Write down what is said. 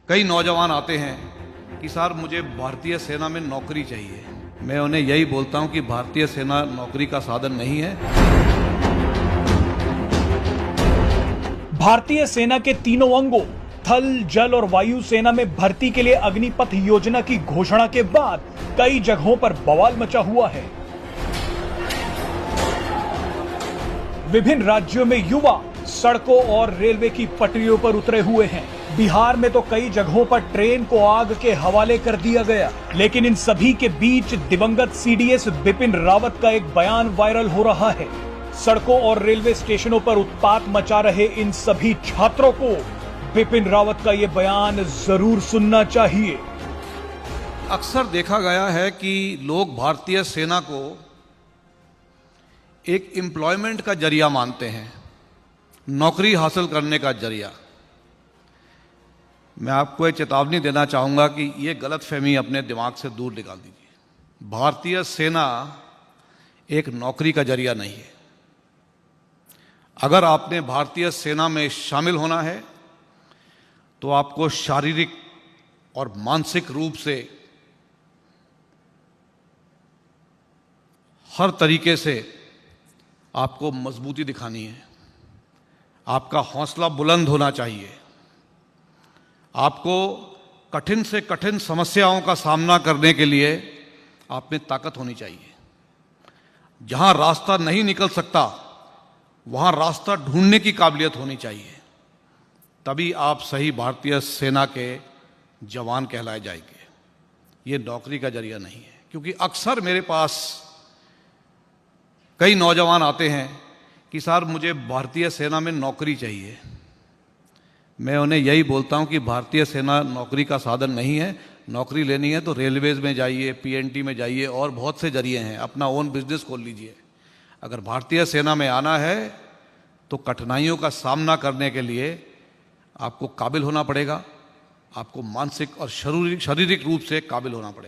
कई नौजवान आते हैं कि सर मुझे भारतीय सेना में नौकरी चाहिए। मैं उन्हें यही बोलता हूं कि भारतीय सेना नौकरी का साधन नहीं है। भारतीय सेना के तीनों अंगों थल, जल और वायु सेना में भर्ती के लिए अग्निपथ योजना की घोषणा के बाद कई जगहों पर बवाल मचा हुआ है। विभिन्न राज्यों में युवा सड़कों और रेलवे की पटरियों पर उतरे हुए हैं। बिहार में तो कई जगहों पर ट्रेन को आग के हवाले कर दिया गया। लेकिन इन सभी के बीच दिवंगत सीडीएस बिपिन रावत का एक बयान वायरल हो रहा है। सड़कों और रेलवे स्टेशनों पर उत्पात मचा रहे इन सभी छात्रों को बिपिन रावत का यह बयान जरूर सुनना चाहिए। अक्सर देखा गया है कि लोग भारतीय सेना को एक एम्प्लॉयमेंट का जरिया मानते हैं, नौकरी हासिल करने का जरिया। मैं आपको एक चेतावनी देना चाहूंगा कि यह गलतफहमी अपने दिमाग से दूर निकाल दीजिए। भारतीय सेना एक नौकरी का जरिया नहीं है। अगर आपने भारतीय सेना में शामिल होना है तो आपको शारीरिक और मानसिक रूप से हर तरीके से आपको मजबूती दिखानी है। आपका हौसला बुलंद होना चाहिए। आपको कठिन से कठिन समस्याओं का सामना करने के लिए आप में ताकत होनी चाहिए। जहां रास्ता नहीं निकल सकता वहां रास्ता ढूंढने की काबिलियत होनी चाहिए। तभी आप सही भारतीय सेना के जवान कहलाए जाएंगे। ये नौकरी का जरिया नहीं है। क्योंकि अक्सर मेरे पास कई नौजवान आते हैं कि सर मुझे भारतीय सेना में नौकरी चाहिए। मैं उन्हें यही बोलता हूं कि भारतीय सेना नौकरी का साधन नहीं है। नौकरी लेनी है तो रेलवेज में जाइए, पीएनटी में जाइए और बहुत से जरिए हैं। अपना ओन बिजनेस खोल लीजिए। अगर भारतीय सेना में आना है तो कठिनाइयों का सामना करने के लिए आपको काबिल होना पड़ेगा। आपको मानसिक और शारीरिक रूप से काबिल होना पड़ेगा।